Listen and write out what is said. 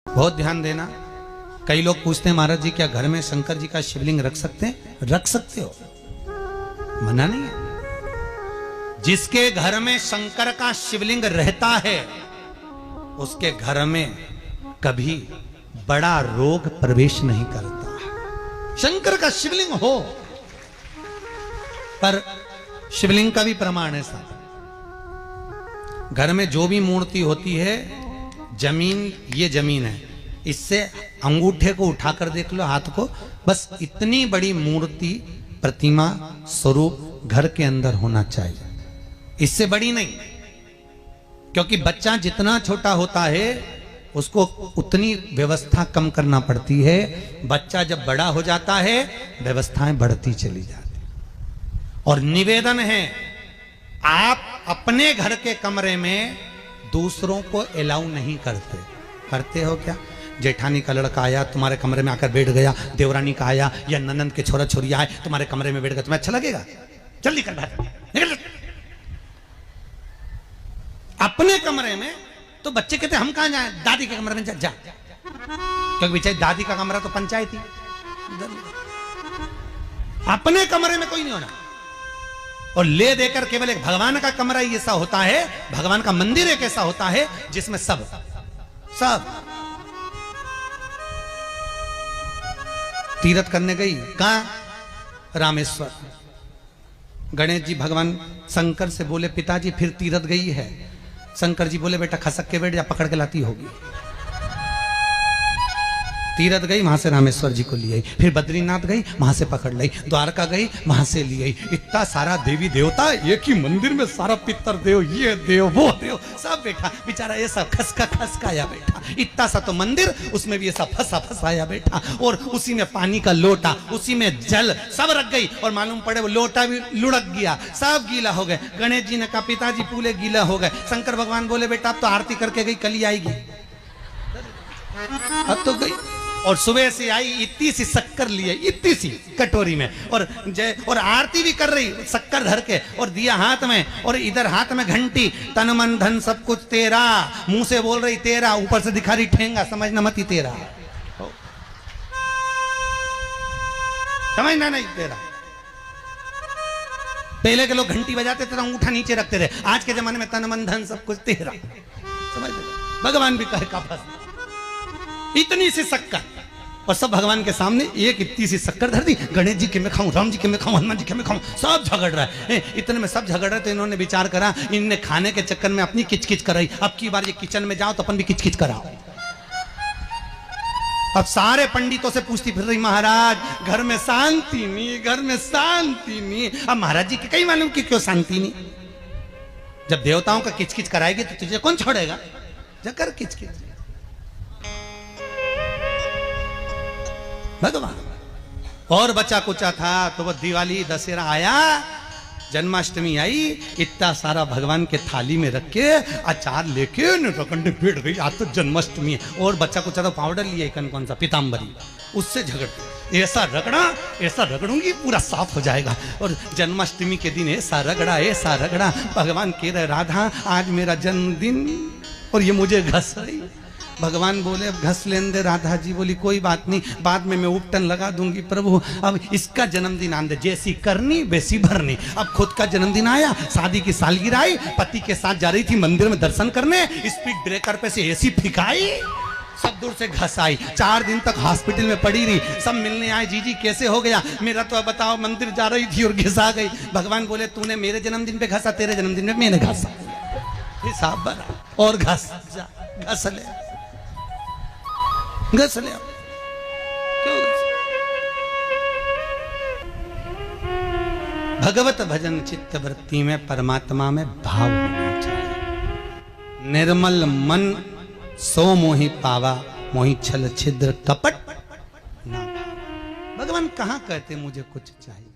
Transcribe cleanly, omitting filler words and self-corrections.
बहुत ध्यान देना। कई लोग पूछते हैं महाराज जी क्या घर में शंकर जी का शिवलिंग रख सकते हैं? रख सकते हो, मना नहीं है। जिसके घर में शंकर का शिवलिंग रहता है उसके घर में कभी बड़ा रोग प्रवेश नहीं करता। शंकर का शिवलिंग हो, पर शिवलिंग का भी प्रमाण है साहब। घर में जो भी मूर्ति होती है, जमीन ये जमीन है, इससे अंगूठे को उठाकर देख लो, हाथ को, बस इतनी बड़ी मूर्ति प्रतिमा स्वरूप घर के अंदर होना चाहिए, इससे बड़ी नहीं। क्योंकि बच्चा जितना छोटा होता है उसको उतनी व्यवस्था कम करना पड़ती है। बच्चा जब बड़ा हो जाता है व्यवस्थाएं बढ़ती चली जाती। और निवेदन है, आप अपने घर के कमरे में दूसरों को अलाउ नहीं करते। करते हो क्या? जेठानी का लड़का आया तुम्हारे कमरे में आकर बैठ गया, देवरानी का आया या ननंद के छोरा छोरी आए तुम्हारे कमरे में बैठ गया, तुम्हें अच्छा लगेगा? जल्दी कर बाहर निकल। अपने कमरे में तो बच्चे कहते हम कहां जाएं, दादी के कमरे में जा, क्योंकि बेचारी दादी का कमरा तो पंचायती। अपने कमरे में कोई नहीं होना। और ले देकर केवल एक भगवान का कमरा ही ऐसा होता है, भगवान का मंदिर एक ऐसा होता है जिसमें सब तीर्थ करने गई। कहां? रामेश्वर। गणेश जी भगवान शंकर से बोले पिताजी फिर तीर्थ गई है। शंकर जी बोले बेटा खसक के बैठ जा, पकड़ के लाती होगी। तीर्थ गई, वहां से रामेश्वर जी को ले आई, फिर बद्रीनाथ गई, वहां से पकड़ लाई, द्वारका गई, वहां से ले आई। इतना सारा देवी देवता एक ही मंदिर में, सारा पितर देव, ये देव वो देव सब बैठा। बेचारा ये सब खसकाया बैठा। इतना सा तो मंदिर, उसमें भी ऐसा फंसाया बैठा। और उसी में पानी का लोटा, उसी में जल सब रख गई। और मालूम पड़े वो लोटा भी लुढ़क गया, सब गीला हो गए। गणेश जी ने कहा पिताजी पूरे गीला हो गए। शंकर भगवान बोले बेटा अब तो आरती करके गई, कल ही आएगी। अब तो गई। और सुबह से आई, इतनी सी शक्कर लिए, इतनी सी कटोरी में, और आरती भी कर रही शक्कर धर के, और दिया हाथ में, और इधर हाथ में घंटी, तन मन धन सब कुछ तेरा, मुंह से बोल रही तेरा, ऊपर से दिखा रही ठेंगा, समझना मत ही तेरा, समझना नहीं तेरा। पहले के लोग घंटी बजाते थे तो अंगूठा नीचे रखते थे, आज के जमाने में तन मन धन सब कुछ तेरा, समझ। भगवान भी कहे का फंस इतनी सी शक्कर, और सब भगवान के सामने एक इतनी सी शक्कर धर दी। गणेश जी के मैं खाऊं, राम जी के मैं खाऊं, हनुमान जी के मैं खाऊं, सब झगड़ रहा है। इतने में सब झगड़ रहे तो इन्होंने विचार करा, इनने खाने के चक्कर में अपनी किचकिच कराई, अब की बार ये किचन में जाओ तो अपन भी किचकिच कराओ। अब सारे पंडितों से पूछती फिर रही महाराज घर में शांति नहीं, घर में शांति नहीं। अब महाराज जी के कहीं मालूम कि क्यों शांति नहीं? जब देवताओं का किचकिच कराएगी तो तुझे कौन छोड़ेगा? जकर किचकिच भगवान। और बचा कुचा था तो वो दिवाली दशहरा आया, जन्माष्टमी आई, इतना सारा भगवान के थाली में रख के अचार लेके रखंडे बैठ गई, आज तो जन्माष्टमी है। और बच्चा कुचा तो पाउडर लिया कौन सा पीताम्बरी, उससे झगड़, ऐसा रगड़ूंगी पूरा साफ हो जाएगा। और जन्माष्टमी के दिन ऐसा रगड़ा, भगवान कह रहे राधा आज मेरा जन्मदिन और ये मुझे घस रही। भगवान बोले अब घस लेने दे। राधा जी बोली कोई बात नहीं, बाद में मैं उपटन लगा दूंगी प्रभु, अब इसका जन्मदिन आने दे, जैसी करनी वैसी भरनी। अब खुद का जन्मदिन आया, शादी की सालगिरह आई, पति के साथ जा रही थी मंदिर में दर्शन करने, स्पीड ब्रेकर पे से ऐसी फिकाई, सब दूर से घस आई। 4 दिन तक हॉस्पिटल में पड़ी रही। सब मिलने आए, जीजी कैसे हो गया? मेरा तो बताओ मंदिर जा रही थी और घिसा गई। भगवान बोले तूने मेरे जन्मदिन पे घसा, तेरे जन्मदिन में मैंने घसा, हिसाब बना। और घस ले क्यों? भगवत भजन चित्त वृत्ति में परमात्मा में भाव होना चाहिए। निर्मल मन सो मोहि पावा, मोहि छल छिद्र कपट ना। भगवान कहां कहते मुझे कुछ चाहिए?